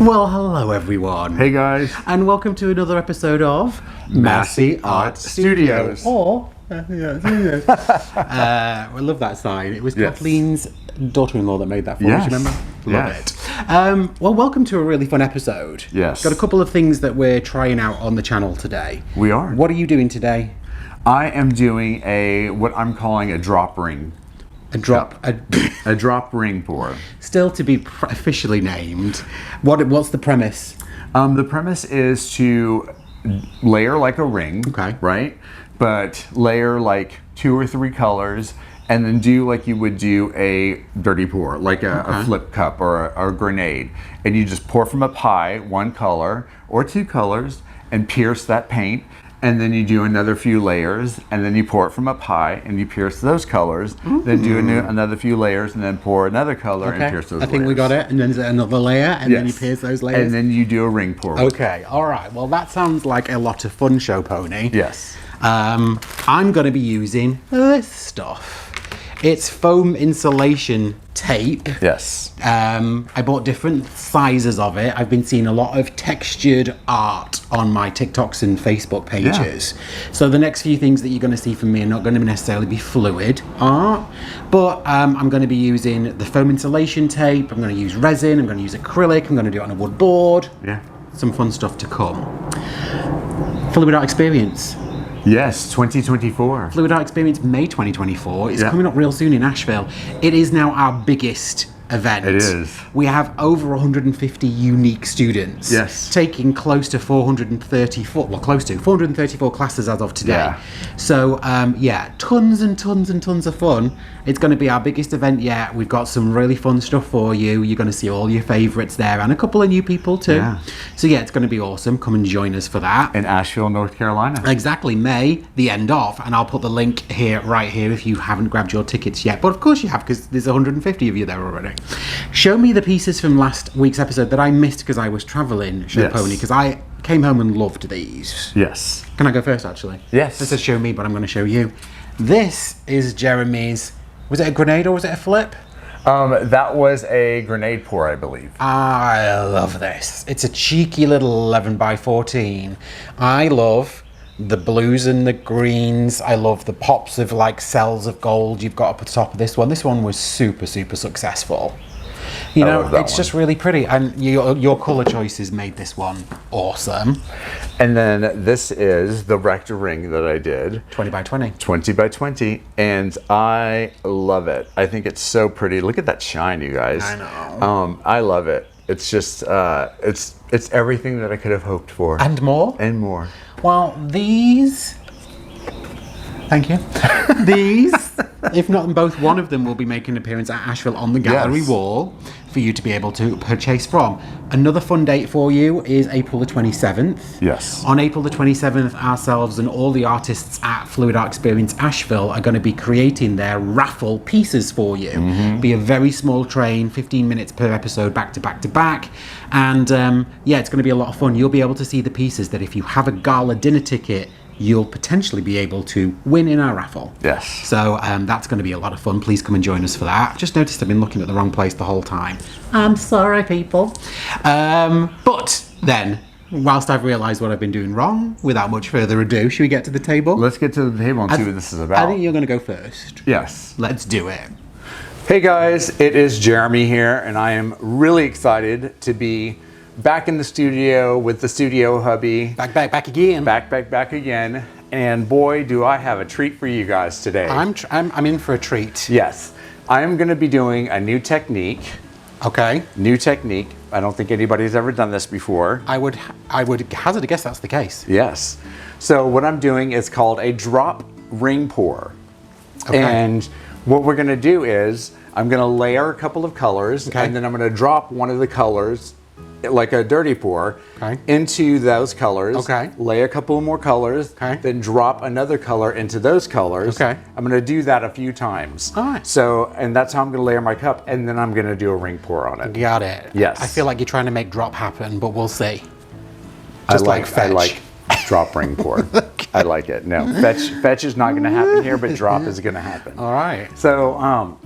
Well, hello everyone. Hey guys. And welcome to another episode of Massey Art Studios. Or, I love that sign. It was Yes. Kathleen's daughter-in-law that made that for Yes. us, remember? Love Yes. it. Well, welcome to a really fun episode. Yes. Got a couple of things that we're trying out on the channel today. We are. What are you doing today? I am doing what I'm calling a drop ring. A drop... A drop ring pour. Still to be officially named. What's the premise? The premise is to layer like a ring. Okay. Right? But layer like 2 or 3 colors and then do like you would do a dirty pour, like a flip cup or a grenade. And you just pour from up high 1 color or 2 colors and pierce that paint. And then you do another few layers, and then you pour it from up high, and you pierce those colors. Then do another few layers, and then pour another color and pierce those layers. I think we got it. And then there's another layer, and then you pierce those layers. And then you do a ring pour. Okay, all right. Well, that sounds like a lot of fun, Show Pony. Yes. I'm going to be using this stuff. It's foam insulation tape. Yes. I bought different sizes of it. I've been seeing a lot of textured art on my TikToks and Facebook pages. Yeah. So the next few things that you're going to see from me are not going to necessarily be fluid art, but I'm going to be using the foam insulation tape. I'm going to use resin. I'm going to use acrylic. I'm going to do it on a wood board. Yeah. Some fun stuff to come. Fluid art experience. Yes, 2024. Fluid Art Experience May 2024. It's coming up real soon in Asheville. It is now our biggest event. It is. We have over 150 unique students. Yes. Taking close to 434 classes as of today. Yeah. So, tons and tons and tons of fun. It's going to be our biggest event yet. We've got some really fun stuff for you. You're going to see all your favourites there and a couple of new people too. Yeah. So it's going to be awesome. Come and join us for that. In Asheville, North Carolina. Exactly, May, the end of, and I'll put the link right here if you haven't grabbed your tickets yet. But of course you have, because there's 150 of you there already. Show me the pieces from last week's episode that I missed because I was travelling, Show Pony, because I came home and loved these. Yes. Can I go first, actually? Yes. This says show me, but I'm going to show you. This is Jeremy's, was it a grenade or was it a flip? That was a grenade pour, I believe. I love this. It's a cheeky little 11 by 14. I love the blues and the greens. I love the pops of like cells of gold you've got up at the top of this one. This one was super, super successful. You know, it's just really pretty. And your colour choices made this one awesome. And then this is the rector ring that I did. 20 by 20. 20 by 20. And I love it. I think it's so pretty. Look at that shine, you guys. I know. I love it. It's just, it's everything that I could have hoped for. And more? And more. Well, these... Thank you. These, if not both, one of them will be making an appearance at Asheville on the gallery wall for you to be able to purchase from. Another fun date for you is April the 27th. Yes. On April the 27th, ourselves and all the artists at Fluid Art Experience Asheville are going to be creating their raffle pieces for you. Be a very small train, 15 minutes per episode, back to back to back. And it's going to be a lot of fun. You'll be able to see the pieces that if you have a gala dinner ticket, you'll potentially be able to win in our raffle. Yes. So that's going to be a lot of fun. Please come and join us for that. Just noticed I've been looking at the wrong place the whole time. I'm sorry, people. But then, whilst I've realised what I've been doing wrong, without much further ado, should we get to the table? Let's get to the table and see what this is about. I think you're going to go first. Yes. Let's do it. Hey guys, it is Jeremy here, and I am really excited to be back in the studio with the studio hubby. Back again. Back again. And boy, do I have a treat for you guys today. I'm in for a treat. Yes. I am going to be doing a new technique. Okay. New technique. I don't think anybody's ever done this before. I would hazard a guess that's the case. Yes. So what I'm doing is called a drop ring pour. Okay. And what we're going to do is I'm going to layer a couple of colors, and then I'm going to drop one of the colors, like a dirty pour, into those colors. Lay a couple more colors, then drop another color into those colors. I'm going to do that a few times. All right. So, and that's how I'm going to layer my cup, and then I'm going to do a ring pour on it. Got it. Yes. I feel like you're trying to make drop happen, but we'll see. Just I like drop ring pour. I like it. No, fetch is not going to happen here, but drop is going to happen. All right. So,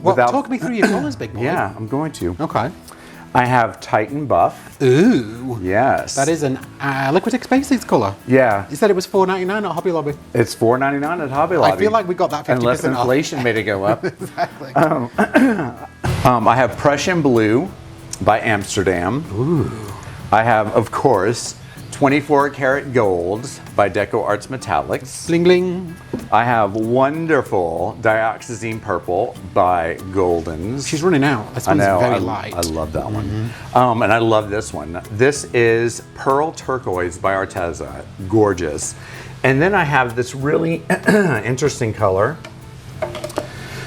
talk me through your colors, big boy. Yeah, I'm going to. Okay. I have Titan Buff. Ooh. Yes. That is an Liquitex Basics colour. Yeah. You said it was $4.99 at Hobby Lobby. It's $4.99 at Hobby Lobby. I feel like we got that 50% Unless inflation made it go up. Exactly. I have Prussian Blue by Amsterdam. Ooh. I have, of course, 24 Karat Gold by Deco Arts Metallics. Bling bling. I have wonderful Dioxazine Purple by Goldens. She's running out. This one's very light. I love that one. And I love this one. This is Pearl Turquoise by Arteza. Gorgeous. And then I have this really interesting color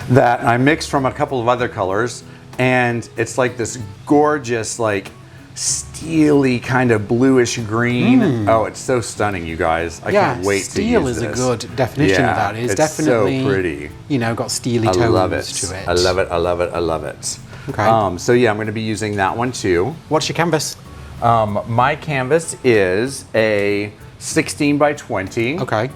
that I mixed from a couple of other colors. And it's like this gorgeous, like, steely kind of bluish green. Oh, it's so stunning, you guys. I can't wait to use this. Steel is a good definition of that. It's definitely so pretty. You know, got steely tones I love it. to it. I love it. I love it. I love it. Okay. So yeah, I'm going to be using that one too. What's your canvas? My canvas is a 16 by 20. Okay.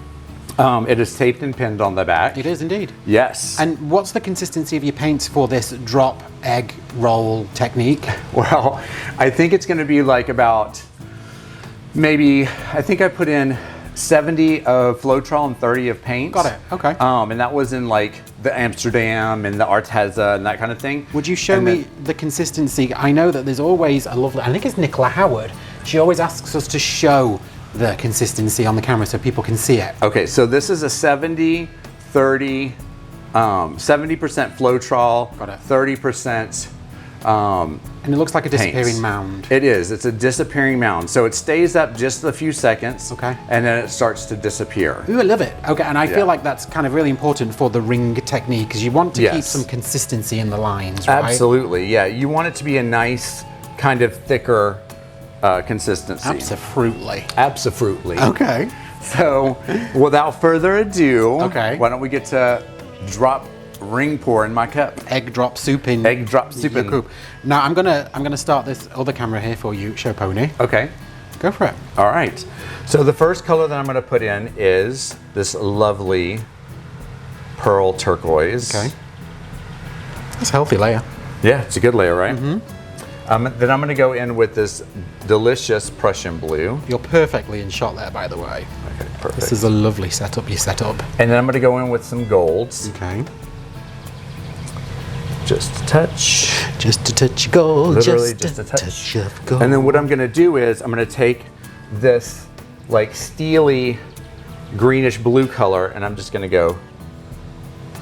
It is taped and pinned on the back. It is indeed. Yes. And what's the consistency of your paints for this drop egg roll technique? Well, I think it's going to be like about maybe, I think I put in 70 of Floetrol and 30 of paint. Got it. Okay. And that was in like the Amsterdam and the Arteza and that kind of thing. Would you show me the consistency? I know that there's always a lovely, I think it's Nicola Howard. She always asks us to show the consistency on the camera so people can see it. Okay, so this is a 70, 30, 70% Floetrol, Got it. 30%. And it looks like a disappearing paints. mound. It is. It's a disappearing mound. So it stays up just a few seconds. Okay. And then it starts to disappear. Ooh, I love it. Okay, and I Yeah. feel like that's kind of really important for the ring technique because you want to keep Yes. some consistency in the lines, right? Absolutely. Yeah. You want it to be a nice, kind of thicker consistency. Absolutely. Absolutely. Okay. So without further ado, Okay. why don't we get to drop ring pour in my cup? Egg drop soup in. Egg drop soup your in. cup. Now I'm gonna start this other camera here for you, Show Pony. Okay. Go for it. All right. So the first color that I'm going to put in is this lovely pearl turquoise. Okay. That's a healthy layer. Yeah, it's a good layer, right? Mm-hmm. Then I'm going to go in with this delicious Prussian blue. You're perfectly in shot there, by the way. Okay, perfect. This is a lovely setup you set up. And then I'm going to go in with some golds. Okay. Just a touch. Just a touch of gold. Literally just a touch. of gold. And then what I'm going to do is I'm going to take this like steely greenish blue color and I'm just going to go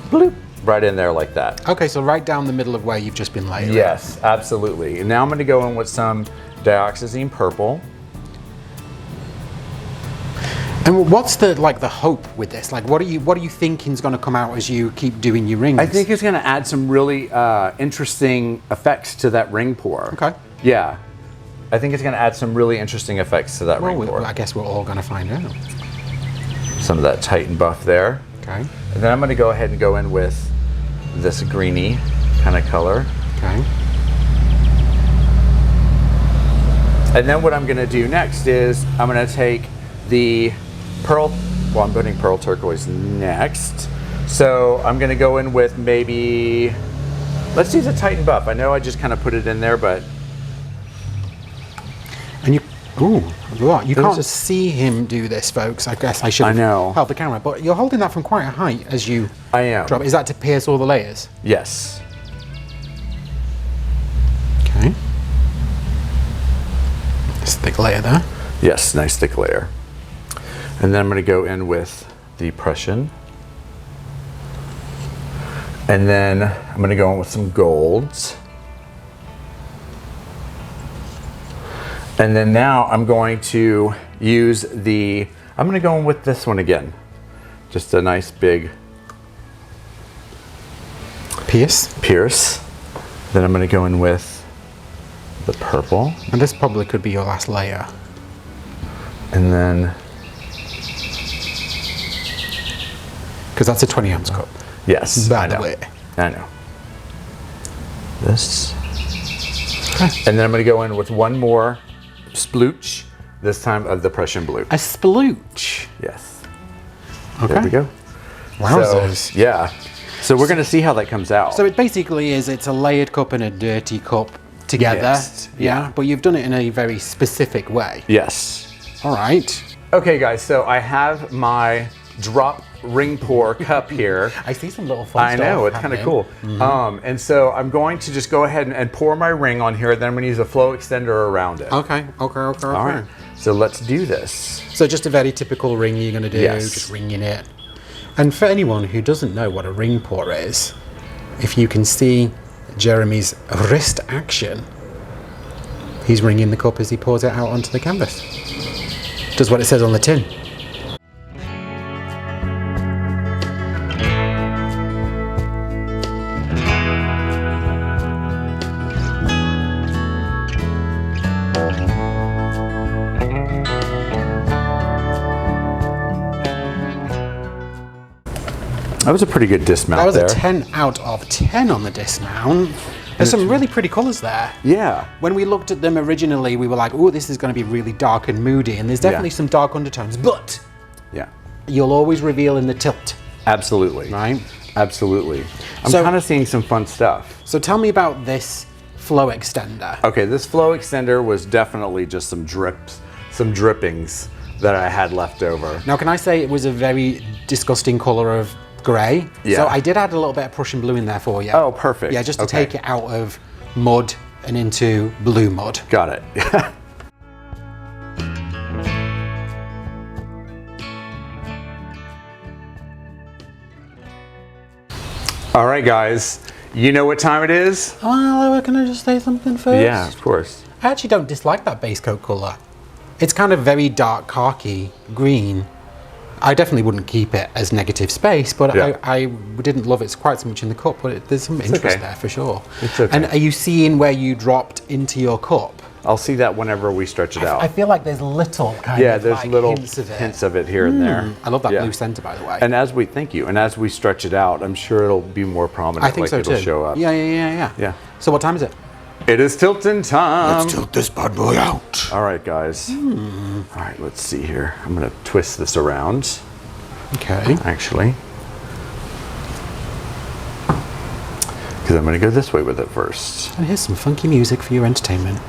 bloop right in there like that. Okay, so right down the middle of where you've just been layering. Yes, absolutely. And now I'm going to go in with some dioxazine purple. And what's the hope with this? Like, what are you thinking is going to come out as you keep doing your rings? I think it's going to add some really interesting effects to that ring pour. Okay. Yeah. I think it's going to add some really interesting effects to that ring pour. I guess we're all going to find out. Some of that Titan buff there. Okay. And then I'm going to go ahead and go in with this greeny kind of color. Okay. And then what I'm going to do next is I'm going to take the pearl, well, I'm putting pearl turquoise next. So I'm going to go in with maybe, let's do the Titan buff. I know I just kind of put it in there, but. And you can't see him do this, folks. I guess I should have held the camera, but you're holding that from quite a height as you I am. drop. Is that to pierce all the layers? Yes. Okay. This thick layer there. Yes, nice thick layer. And then I'm going to go in with the Prussian. And then I'm going to go in with some golds. And then now I'm going to use I'm going to go in with this one again. Just a nice big Pierce. Then I'm going to go in with the purple. And this probably could be your last layer. And then, because that's a 20 ounce cup. yes. By the way. I know. This. And then I'm going to go in with one more splooch, this time of the Prussian blue. A splooch. Yes. Okay. There we go. Wowzers. So, yeah. So we're going to see how that comes out. So it basically is, it's a layered cup and a dirty cup together. Mixed, yeah. But you've done it in a very specific way. Yes. All right. Okay, guys, so I have my drop ring pour cup here. I see some little fun I stuff know, it's kind of cool. And so I'm going to just go ahead and pour my ring on here, then I'm going to use a flow extender around it. Okay. All right, so let's do this. So just a very typical ring you're going to do, Yes. just ringing it. And for anyone who doesn't know what a ring pour is, if you can see Jeremy's wrist action, he's ringing the cup as he pours it out onto the canvas. Does what it says on the tin. That was a pretty good dismount That was there. a 10 out of 10 on the dismount. There's some really pretty colours there. Yeah. When we looked at them originally, we were like, oh, this is going to be really dark and moody. And there's definitely some dark undertones, but Yeah. you'll always reveal in the tilt, Absolutely. right? Absolutely. I'm So- kind of seeing some fun stuff. So tell me about this flow extender. Okay, this flow extender was definitely just some drippings that I had left over. Now, can I say it was a very disgusting colour of grey? Yeah. So I did add a little bit of Prussian blue in there for you. Oh, perfect. Yeah, just to Okay. take it out of mud and into blue mud. Got it. All right, guys. You know what time it is? Well, can I just say something first? Yeah, of course. I actually don't dislike that base coat colour. It's kind of very dark khaki green. I definitely wouldn't keep it as negative space, but Yeah. I didn't love it quite so much in the cup, but there's some interest okay. there for sure. It's okay. And are you seeing where you dropped into your cup? I'll see that whenever we stretch it out. I feel like there's little kind Yeah, of there's like little hints of it. here and there. I love that Yeah. blue center, by the way. And as we stretch it out, I'm sure it'll be more prominent. I think like so it'll too. show up. Yeah. Yeah. So what time is it? It is tilting time. tilt this bad boy out. All right, guys. All right, let's see here. I'm gonna twist this around. Okay. Actually, because I'm gonna go this way with it first. And here's some funky music for your entertainment.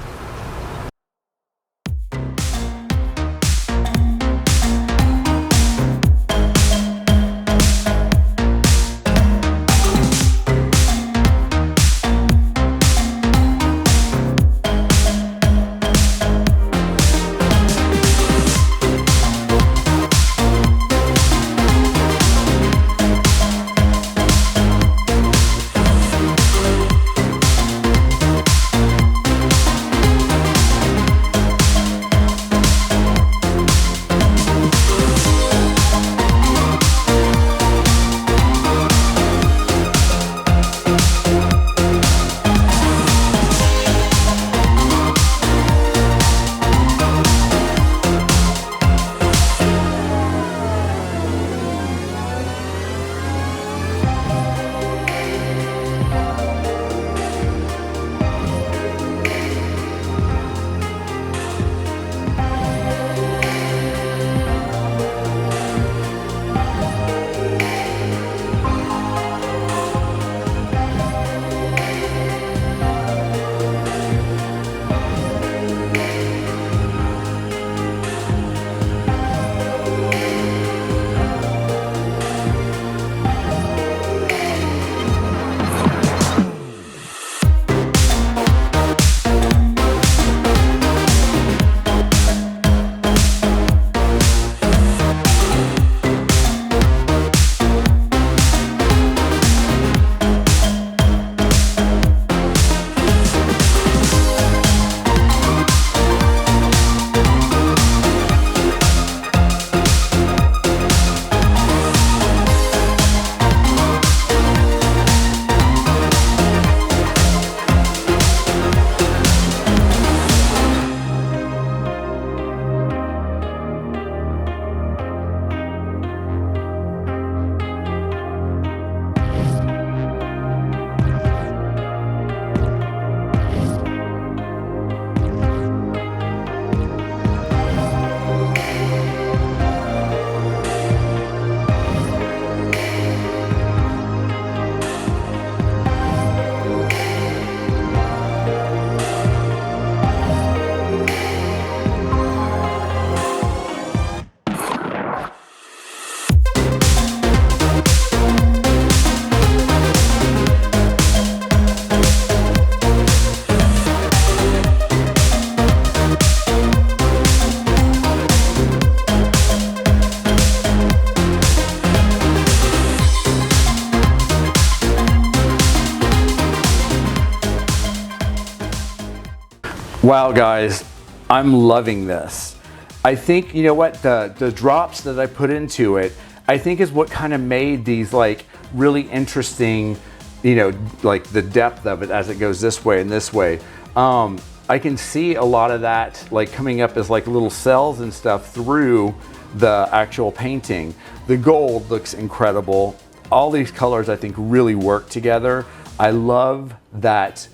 Wow, guys, I'm loving this. I think, you know what, the drops that I put into it, I think is what kind of made these like really interesting, you know, like the depth of it as it goes this way and this way. I can see a lot of that like coming up as like little cells and stuff through the actual painting. The gold looks incredible. All these colors I think really work together. I love that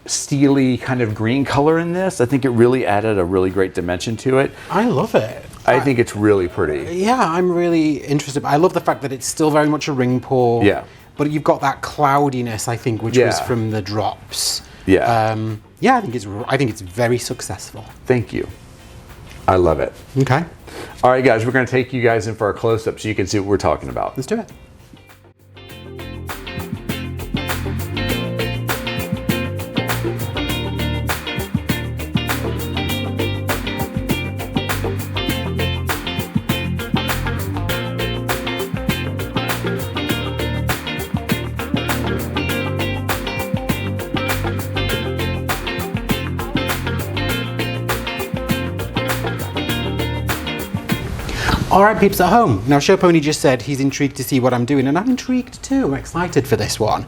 steely kind of green color in this. I think it really added a really great dimension to it. I love it. I think it's really pretty. Yeah, I'm really interested. I love the fact that it's still very much a ring pour. Yeah. But you've got that cloudiness, I think, which was from the drops. Yeah. Yeah, I think it's very successful. Thank you. I love it. Okay. All right, guys, we're going to take you guys in for a close-up so you can see what we're talking about. Let's do it. All right, peeps at home. Now, Show Pony just said he's intrigued to see what I'm doing, and I'm intrigued too. I'm excited for this one.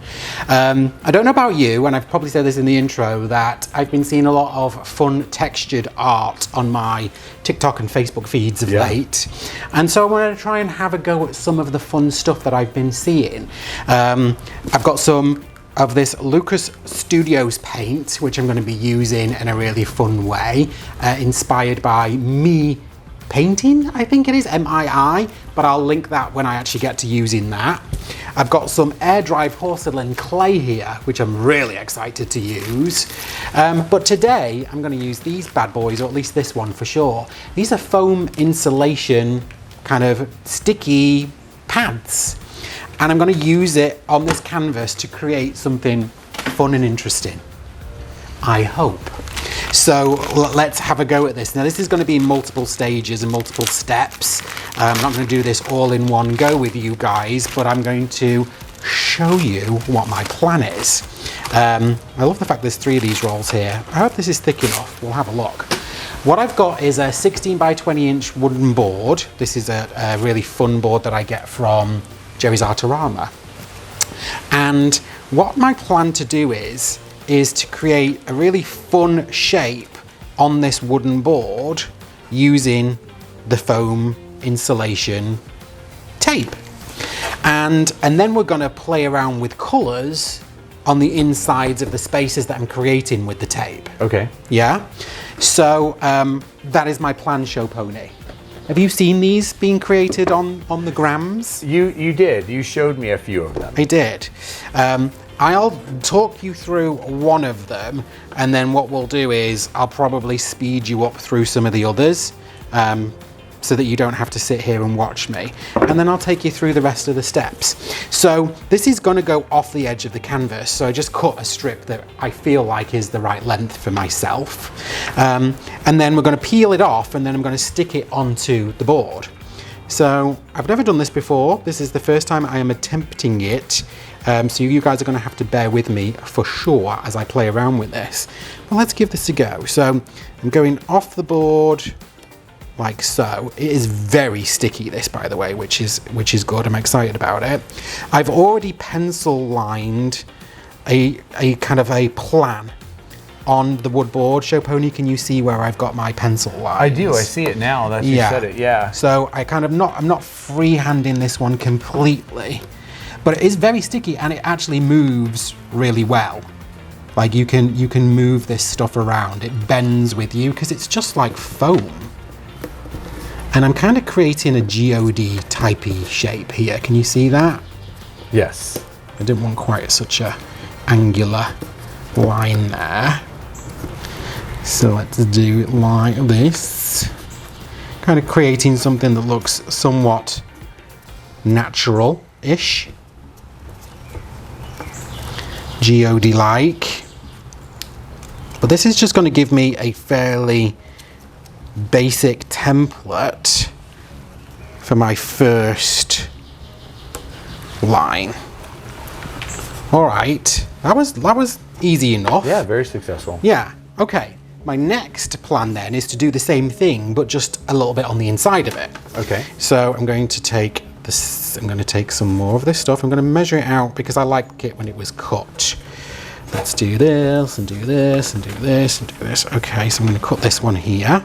I don't know about you, and I've probably said this in the intro, that I've been seeing a lot of fun textured art on my TikTok and Facebook feeds of late. And so I wanted to try and have a go at some of the fun stuff that I've been seeing. I've got some of this Lucas Studios paint, which I'm going to be using in a really fun way, inspired by me painting, I think it is, MII, but I'll link that when I actually get to using that. I've got some air dried porcelain clay here, which I'm really excited to use. But today I'm going to use these bad boys, or at least this one for sure. These are foam insulation kind of sticky pads. And I'm going to use it on this canvas to create something fun and interesting, I hope. So let's have a go at this. Now this is going to be in multiple stages and multiple steps. I'm not going to do this all in one go with you guys, but I'm going to show you what my plan is. I love the fact there's 3 of these rolls here. I hope this is thick enough. We'll have a look. What I've got is a 16 by 20 inch wooden board. This is a really fun board that I get from Jerry's Artorama. And what my plan to do is to create a really fun shape on this wooden board using the foam insulation tape. And then we're going to play around with colours on the insides of the spaces that I'm creating with the tape. Okay. Yeah? So that is my plan, Show Pony. Have you seen these being created on the grams? You did. You showed me a few of them. I did. I'll talk you through one of them, and then what we'll do is I'll probably speed you up through some of the others, so that you don't have to sit here and watch me. And then I'll take you through the rest of the steps. So this is going to go off the edge of the canvas, so I just cut a strip that I feel like is the right length for myself. And then we're going to peel it off, and then I'm going to stick it onto the board. So I've never done this before. This is the first time I am attempting it. So you guys are going to have to bear with me for sure as I play around with this. Well, let's give this a go. So I'm going off the board like so. It is very sticky, this, by the way, which is good. I'm excited about it. I've already pencil lined a kind of a plan on the wood board. Show Pony, can you see where I've got my pencil lines? I do. I see it now that you said it. Yeah. So I'm not freehanding this one completely, but it is very sticky and it actually moves really well. Like you can move this stuff around. It bends with you because it's just like foam. And I'm kind of creating a GOD typey shape here. Can you see that? Yes. I didn't want quite such a angular line there. So let's do it like this. Kind of creating something that looks somewhat natural-ish. GOD-like. But this is just going to give me a fairly basic template for my first line. All right, that was easy enough. Yeah, very successful. Yeah. Okay. my next plan then is to do the same thing, but just a little bit on the inside of it. Okay. So I'm going to take this, I'm going to take some more of this stuff. I'm going to measure it out because I like it when it was cut. Let's do this and do this and do this and do this. Okay, so I'm going to cut this one here.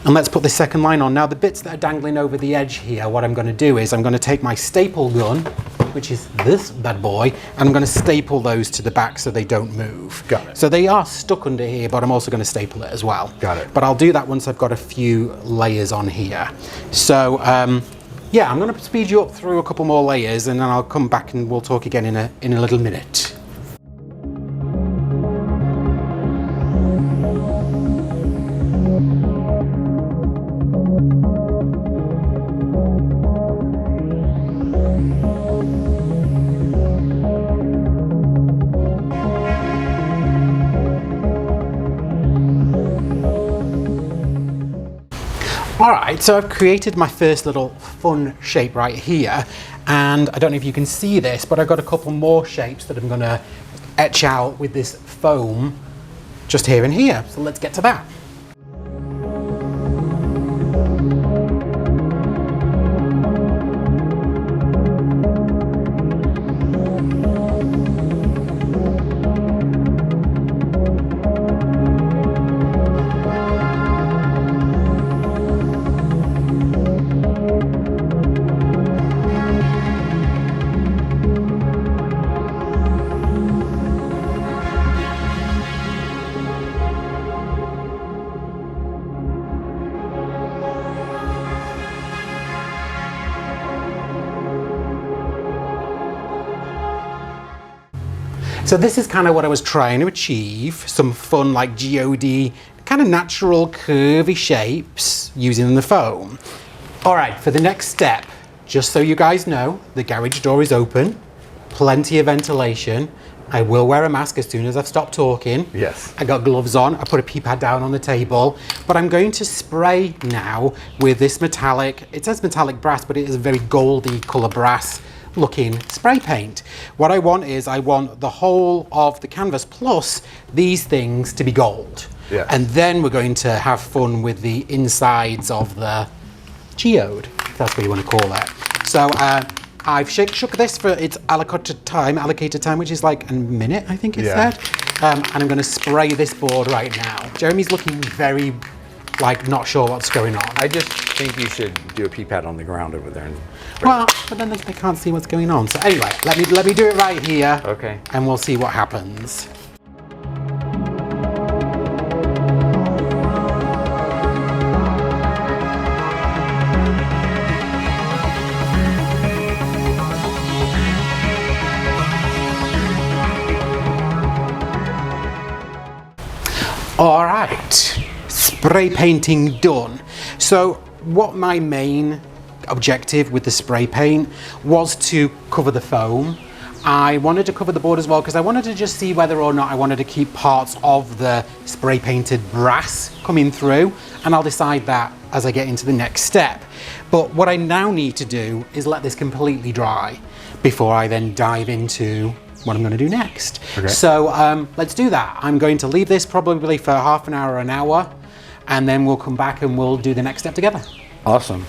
And let's put the second line on. Now the bits that are dangling over the edge here, what I'm going to do is I'm going to take my staple gun, which is this bad boy, and I'm going to staple those to the back so they don't move. Got it. So they are stuck under here, but I'm also going to staple it as well. Got it. But I'll do that once I've got a few layers on here. So yeah, I'm going to speed you up through a couple more layers, and then I'll come back and we'll talk again in a little minute. Alright, so I've created my first little fun shape right here, and I don't know if you can see this, but I've got a couple more shapes that I'm going to etch out with this foam just here and here. So let's get to that. So this is kind of what I was trying to achieve, some fun like geodey, kind of natural curvy shapes using the foam. All right, for the next step, just so you guys know, the garage door is open, plenty of ventilation. I will wear a mask as soon as I've stopped talking. Yes. I got gloves on, I put a pee pad down on the table, but I'm going to spray now with this metallic, it says metallic brass, but it is a very goldy color brass looking spray paint. What I want is I want the whole of the canvas plus these things to be gold. Yeah. And then we're going to have fun with the insides of the geode, if that's what you want to call it. So I've shook this for its allocated time, which is like a minute, I think it said. And I'm going to spray this board right now. Jeremy's looking very, like, not sure what's going on. I just think you should do a pee pad on the ground over there. Well, but then they can't see what's going on. So anyway, let me do it right here. Okay. And we'll see what happens. All right, spray painting done. So what my main objective with the spray paint was to cover the foam. I wanted to cover the board as well because I wanted to just see whether or not I wanted to keep parts of the spray painted brass coming through, and I'll decide that as I get into the next step. But what I now need to do is let this completely dry before I then dive into what I'm going to do next. Okay. So let's do that. I'm going to leave this probably for half an hour or an hour, and then we'll come back and we'll do the next step together. Awesome.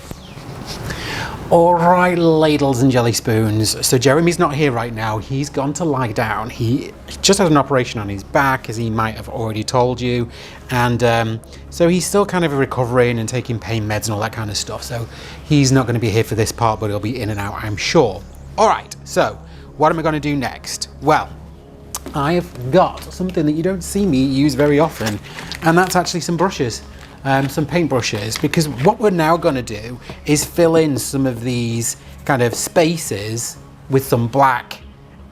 All right, ladles and jelly spoons. So Jeremy's not here right now. He's gone to lie down. He just had an operation on his back, as he might have already told you. And so he's still kind of recovering and taking pain meds and all that kind of stuff. So he's not going to be here for this part, but he'll be in and out, I'm sure. All right, so what am I going to do next? Well, I have got something that you don't see me use very often, and that's actually some brushes. Some paint brushes, because what we're now going to do is fill in some of these kind of spaces with some black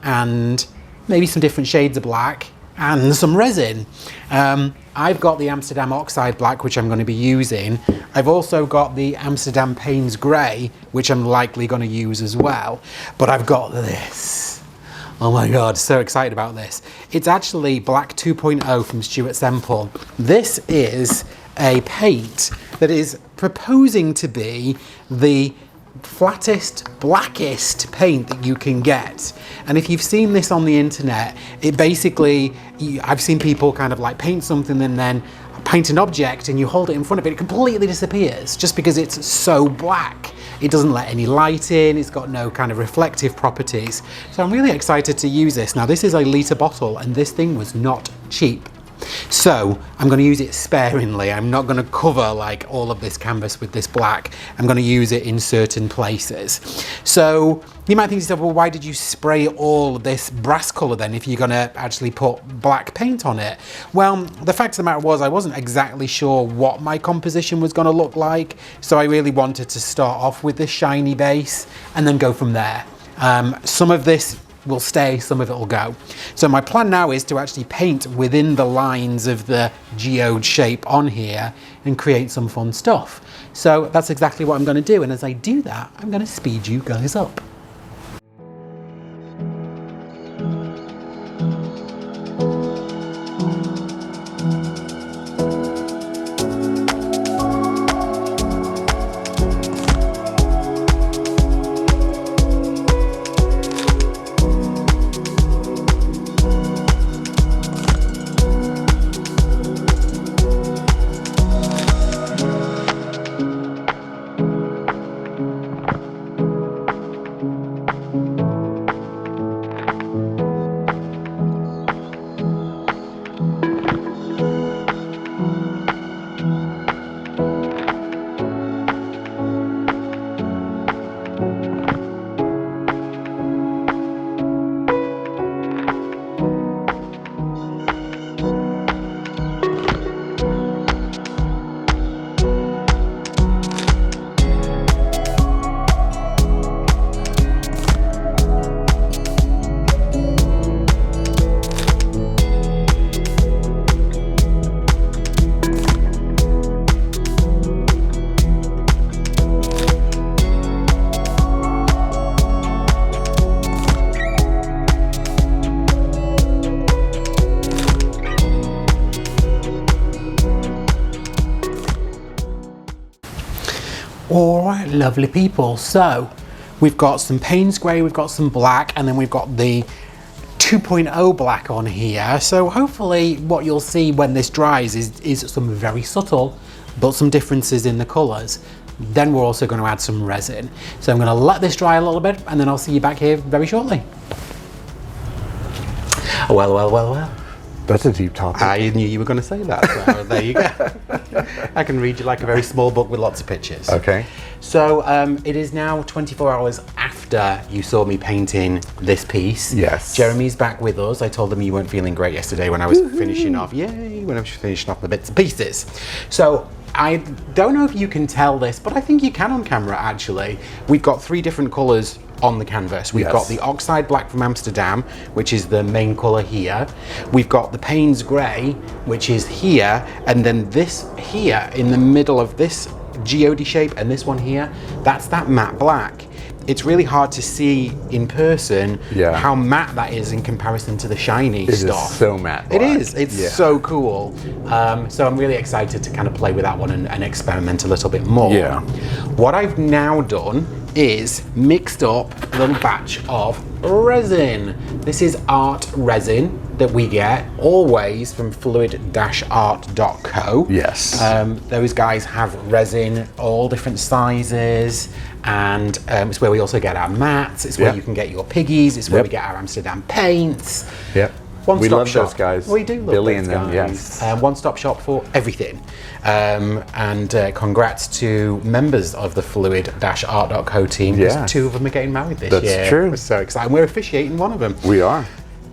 and maybe some different shades of black and some resin. I've got the Amsterdam Oxide Black, which I'm going to be using. I've also got the Amsterdam Payne's Grey, which I'm likely going to use as well. But I've got this. Oh my God, so excited about this. It's actually Black 2.0 from Stuart Semple. This is a paint that is proposing to be the flattest, blackest paint that you can get. And if you've seen this on the internet, it basically, I've seen people kind of like paint something and then paint an object and you hold it in front of it, it completely disappears just because it's so black. It doesn't let any light in, it's got no kind of reflective properties. So I'm really excited to use this. Now this is a litre bottle and this thing was not cheap. So I'm going to use it sparingly. I'm not going to cover like all of this canvas with this black. I'm going to use it in certain places. So you might think to yourself, well, why did you spray all of this brass colour then if you're going to actually put black paint on it? Well, the fact of the matter was I wasn't exactly sure what my composition was going to look like. So I really wanted to start off with this shiny base and then go from there. Some of this will stay, some of it will go. So my plan now is to actually paint within the lines of the geode shape on here and create some fun stuff. So that's exactly what I'm going to do, and as I do that, I'm going to speed you guys up. All right, lovely people. So we've got some Payne's grey, we've got some black, and then we've got the 2.0 black on here. So hopefully what you'll see when this dries is some very subtle, but some differences in the colours. Then we're also going to add some resin. So I'm going to let this dry a little bit, and then I'll see you back here very shortly. Well. That's a deep topic. I knew you were going to say that, so there you go. I can read you like a very small book with lots of pictures. Okay. So it is now 24 hours after you saw me painting this piece. Yes. Jeremy's back with us. I told him you weren't feeling great yesterday when I was finishing off. Yay, when I was finishing off the bits and pieces. So I don't know if you can tell this, but I think you can on camera actually. We've got 3 different colours on the canvas. We've got the Oxide Black from Amsterdam, which is the main colour here. We've got the Payne's Grey, which is here, and then this here in the middle of this geode shape, and this one here, that's that matte black. It's really hard to see in person how matte that is in comparison to the shiny stuff. It is so matte black. It is. It's so cool. So I'm really excited to kind of play with that one and experiment a little bit more. Yeah. What I've now done is mixed up a little batch of resin. This is art resin that we get always from fluid-art.co. Yes. Those guys have resin all different sizes, and it's where we also get our mats. It's where you can get your piggies. It's where we get our Amsterdam paints. Yep. We love shop. those guys. We do love Billy those and them, guys. yes. One-stop shop for everything. And congrats to members of the fluid-art.co team. Yes. 2 of them are getting married this year. That's true. We're so excited. We're officiating one of them. We are.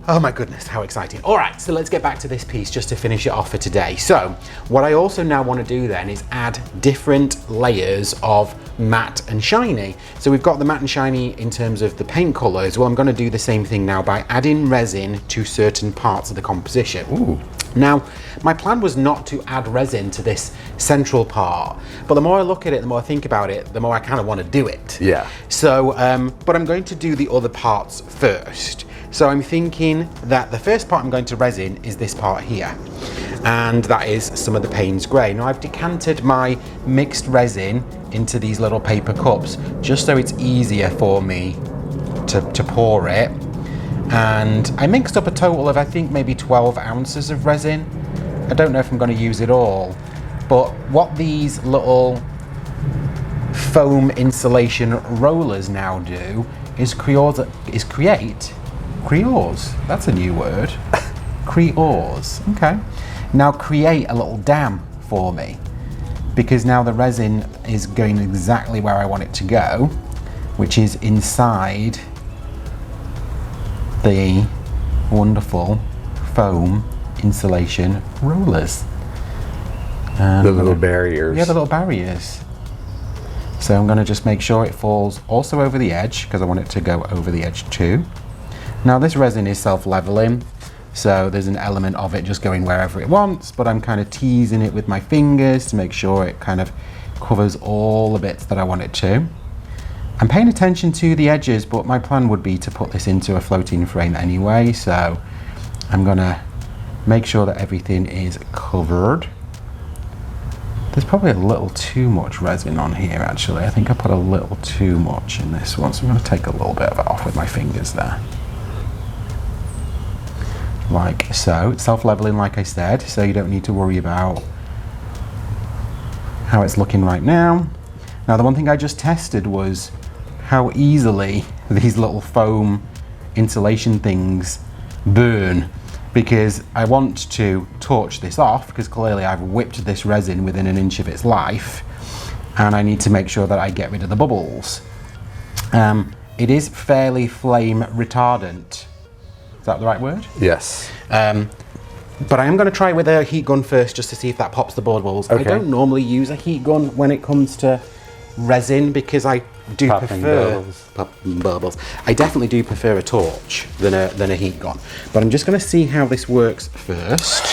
Oh my goodness, how exciting. All right, so let's get back to this piece just to finish it off for today. So what I also now want to do then is add different layers of matte and shiny. So we've got the matte and shiny in terms of the paint colors. Well, I'm going to do the same thing now by adding resin to certain parts of the composition. Ooh. Now, my plan was not to add resin to this central part, but the more I look at it, the more I think about it, the more I kind of want to do it. Yeah. So, but I'm going to do the other parts first. So I'm thinking that the first part I'm going to resin is this part here, and that is some of the Payne's Grey. Now I've decanted my mixed resin into these little paper cups just so it's easier for me to pour it, and I mixed up a total of I think maybe 12 ounces of resin. I don't know if I'm going to use it all, but what these little foam insulation rollers now do is create, that's a new word, okay, now create a little dam for me, because now the resin is going exactly where I want it to go, which is inside the wonderful foam insulation rollers. The little barriers. Yeah, the little barriers. So I'm going to just make sure it falls also over the edge, because I want it to go over the edge too. Now this resin is self-leveling, so there's an element of it just going wherever it wants, but I'm kind of teasing it with my fingers to make sure it kind of covers all the bits that I want it to. I'm paying attention to the edges, but my plan would be to put this into a floating frame anyway, so I'm going to make sure that everything is covered. There's probably a little too much resin on here actually. I think I put a little too much in this one, so I'm going to take a little bit of it off with my fingers there. Like so. It's self-leveling like I said, so you don't need to worry about how it's looking right now. Now the one thing I just tested was how easily these little foam insulation things burn, because I want to torch this off, because clearly I've whipped this resin within an inch of its life, and I need to make sure that I get rid of the bubbles. It is fairly flame retardant. Is that the right word? Yes. But I am going to try with a heat gun first, just to see if that pops the bubbles. Okay. I don't normally use a heat gun when it comes to resin, because I do prefer bubbles. I definitely do prefer a torch than a heat gun. But I'm just going to see how this works first.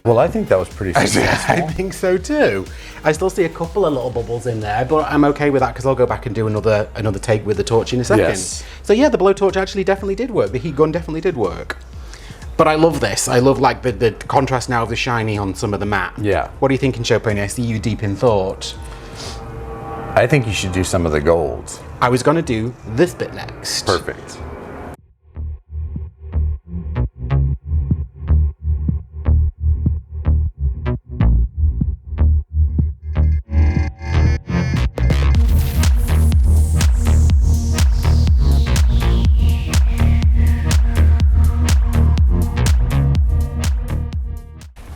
Well, I think that was pretty successful. I think so too. I still see a couple of little bubbles in there, but I'm okay with that because I'll go back and do another take with the torch in a second. Yes. So yeah, the blowtorch actually definitely did work. The heat gun definitely did work. But I love this. I love like the contrast now of the shiny on some of the matte. Yeah. What are you thinking, Chopin? I see you deep in thought. I think you should do some of the golds. I was going to do this bit next. Perfect.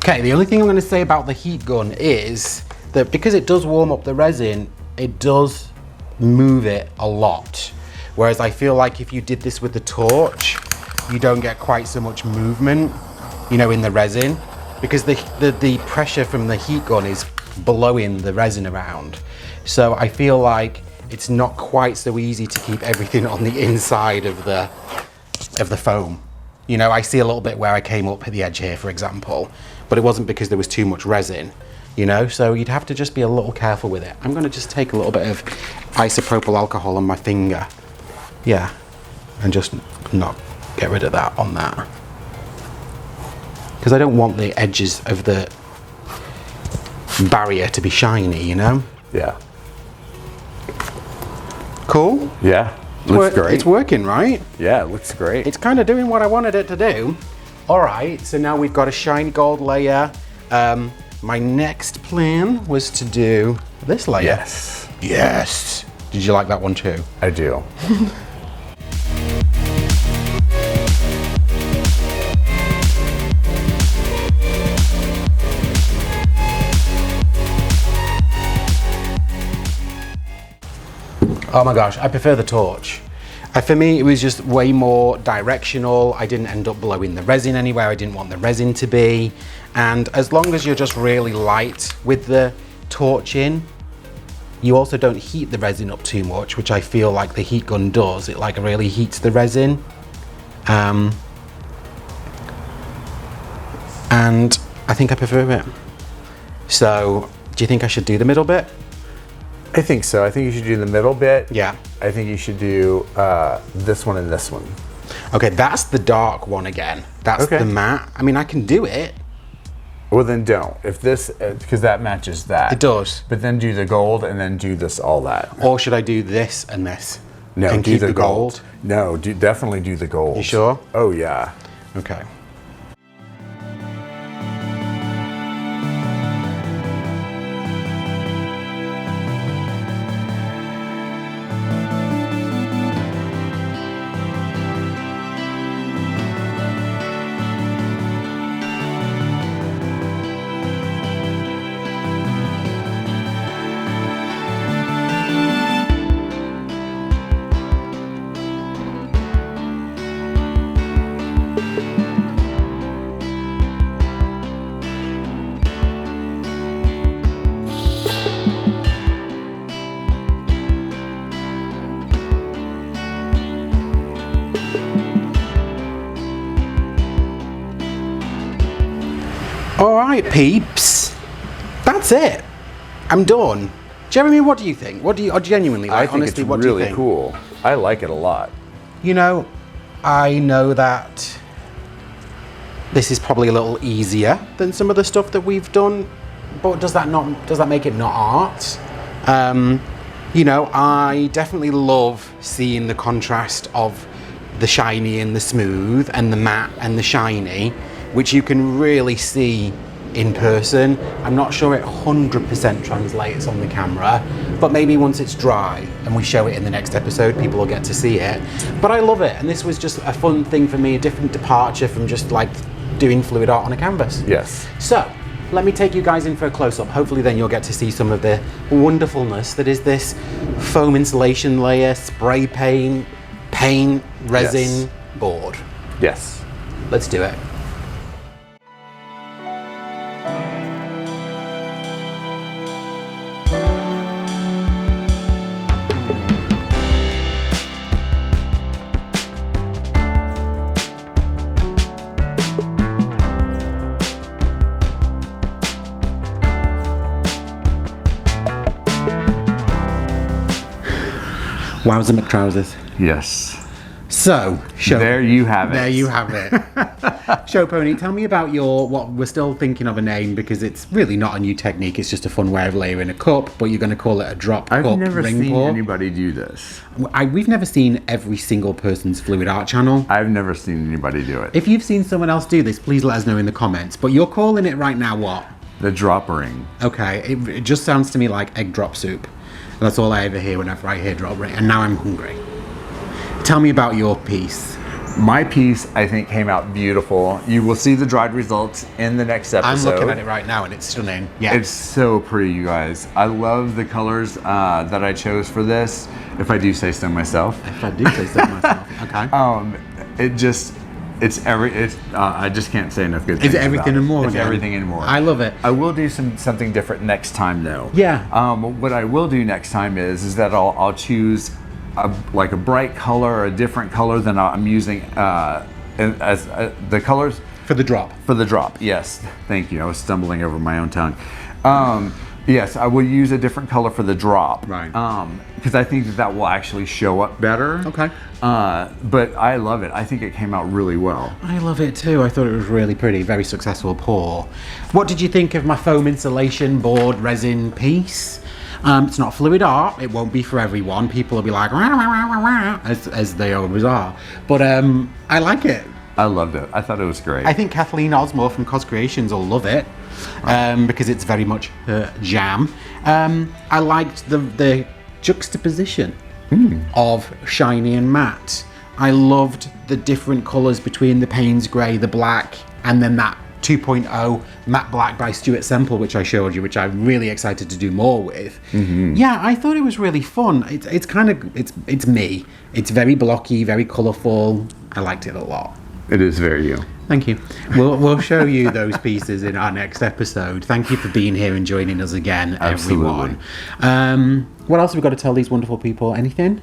Okay, the only thing I'm going to say about the heat gun is that because it does warm up the resin, it does move it a lot. Whereas I feel like if you did this with the torch, you don't get quite so much movement, you know, in the resin, because the pressure from the heat gun is blowing the resin around. So I feel like it's not quite so easy to keep everything on the inside of the foam. You know, I see a little bit where I came up at the edge here, for example, but it wasn't because there was too much resin, you know, so you'd have to just be a little careful with it. I'm going to just take a little bit of isopropyl alcohol on my finger, yeah, and just not get rid of that on that, because I don't want the edges of the barrier to be shiny, you know. Yeah. Cool. Yeah. Looks great. It's working, right? Yeah, it looks great. It's kind of doing what I wanted it to do. All right, so now we've got a shiny gold layer. My next plan was to do this layer. Yes. Yes. Did you like that one too? I do. Oh my gosh, I prefer the torch. For me, it was just way more directional. I didn't end up blowing the resin anywhere I didn't want the resin to be. And as long as you're just really light with the torch in, You also don't heat the resin up too much, which I feel like the heat gun does. It like really heats the resin. And I think I prefer it. So, do you think I should do the middle bit? I think so. I think you should do the middle bit. Yeah. I think you should do this one and this one. Okay, that's the dark one again. That's Okay. the matte. I mean, I can do it. Well, then don't. If this, because that matches that. It does. But then do the gold and then do this, all that. Or should I do this and this? No, and do keep the gold. No, definitely do the gold. You sure? Oh, yeah. Okay. All right, peeps. That's it. I'm done. Jeremy, what do you think? What do you genuinely I like? think Honestly, it's what do you really think? cool. I like it a lot. You know, I know that this is probably a little easier than some of the stuff that we've done, but does that make it not art? You know, I definitely love seeing the contrast of the shiny and the smooth and the matte and the shiny, which you can really see in person. I'm not sure it 100% translates on the camera, but maybe once it's dry and we show it in the next episode, people will get to see it. But I love it, and this was just a fun thing for me, a different departure from just like doing fluid art on a canvas. Yes. So, let me take you guys in for a close-up. Hopefully then you'll get to see some of the wonderfulness that is this foam insulation layer, spray paint, resin, Yes. board. Yes. Let's do it. Wowza McTrousers. Yes. So, show. There you have it. There you have it. Show Pony, tell me about what we're still thinking of a name because it's really not a new technique, it's just a fun way of layering a cup, but you're going to call it a drop I've cup never ring seen pour. anybody do this. We've never seen every single person's fluid art channel. I've never seen anybody do it. If you've seen someone else do this, please let us know in the comments. But you're calling it right now what? The drop ring. Okay, it just sounds to me like egg drop soup. That's all I ever hear whenever I hear drop ring, and now I'm hungry. Tell me about your piece. My piece, I think, came out beautiful. You will see the dried results in the next episode. I'm looking at it right now, and it's stunning. Yeah. It's so pretty, you guys. I love the colors that I chose for this, if I do say so myself. If I do say so myself. Okay. I just can't say enough good things. It's everything about it. and more. It's again. everything and more. I love it. I will do something different next time, though. Yeah. What I will do next time is that I'll choose a bright color or a different color than I'm using as the colors For the drop. for the drop. Yes, thank you. I was stumbling over my own tongue. Yes, I will use a different color for the drop. Right. Because I think that will actually show up better. Okay. But I love it. I think it came out really well. I love it too. I thought it was really pretty. Very successful pour. What did you think of my foam insulation board resin piece? It's not fluid art. It won't be for everyone. People will be like, "Wah, wah, wah, wah, wah," as they always are. But I like it. I loved it. I thought it was great. I think Kathleen Osmore from Cos Creations will love it because it's very much her jam. I liked the juxtaposition of shiny and matte. I loved the different colours between the Payne's Grey, the black, and then that 2.0 matte black by Stuart Semple, which I showed you, which I'm really excited to do more with. Yeah, I thought it was really fun. It's me. It's very blocky, very colourful. I liked it a lot. It is very you. Thank you. We'll show you those pieces in our next episode. Thank you for being here and joining us again, Absolutely. everyone. What else have we got to tell these wonderful people? Anything?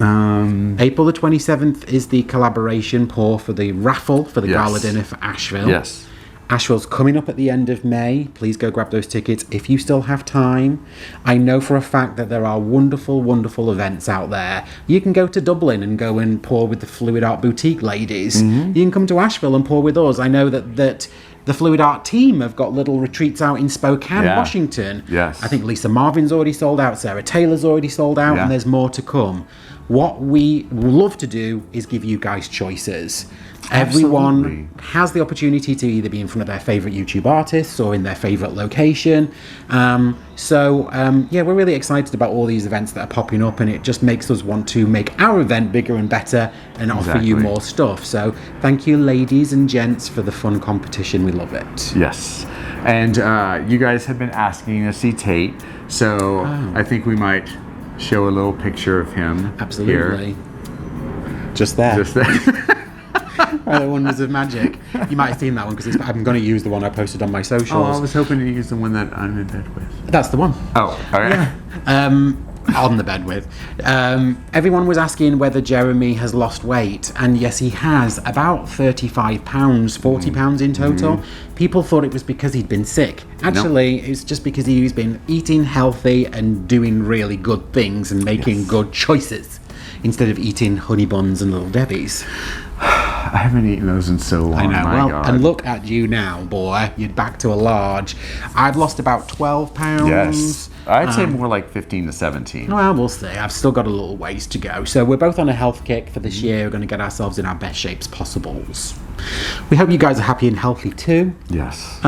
April the 27th is the collaboration pour for the raffle for the gala dinner for Asheville. Yes. Asheville's coming up at the end of May. Please go grab those tickets if you still have time. I know for a fact that there are wonderful, wonderful events out there. You can go to Dublin and go and pour with the Fluid Art Boutique ladies. You can come to Asheville and pour with us. I know that the Fluid Art team have got little retreats out in Spokane, Washington. Yes. I think Lisa Marvin's already sold out, Sarah Taylor's already sold out, and there's more to come. What we love to do is give you guys choices. Everyone has the opportunity to either be in front of their favourite YouTube artists or in their favourite location. We're really excited about all these events that are popping up, and it just makes us want to make our event bigger and better and offer you more stuff. So thank you, ladies and gents, for the fun competition. We love it. Yes. And you guys have been asking to see Tate, so I think we might show a little picture of him. Absolutely. Here. Just there. Just there. The Wonders of Magic. You might have seen that one because I'm going to use the one I posted on my socials. Oh, I was hoping to use the one that I'm in bed with. That's the one. Oh, all right. Yeah. On the bed with. Everyone was asking whether Jeremy has lost weight, and yes, he has. About 35 pounds, 40 pounds in total. People thought it was because he'd been sick. Actually, it's just because he's been eating healthy and doing really good things and making good choices instead of eating honey buns and Little Debbie's. I haven't eaten those in so long. I know. My God. And look at you now, boy. You're back to a large. I've lost about 12 pounds. Yes. I'd say more like 15 to 17. Well, we'll see. I've still got a little ways to go. So we're both on a health kick for this year. We're going to get ourselves in our best shapes possibles. We hope you guys are happy and healthy too. Yes.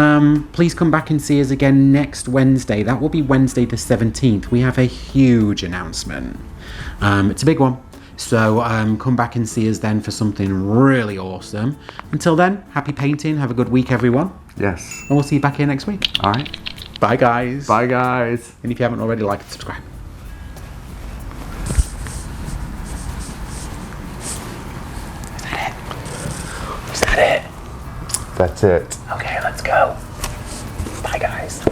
Please come back and see us again next Wednesday. That will be Wednesday the 17th. We have a huge announcement. It's a big one. So come back and see us then for something really awesome. Until then, happy painting. Have a good week, everyone. Yes. And we'll see you back here next week. All right. Bye, guys. Bye, guys. And if you haven't already, like and subscribe. Is that it? That's it. Okay, let's go. Bye, guys.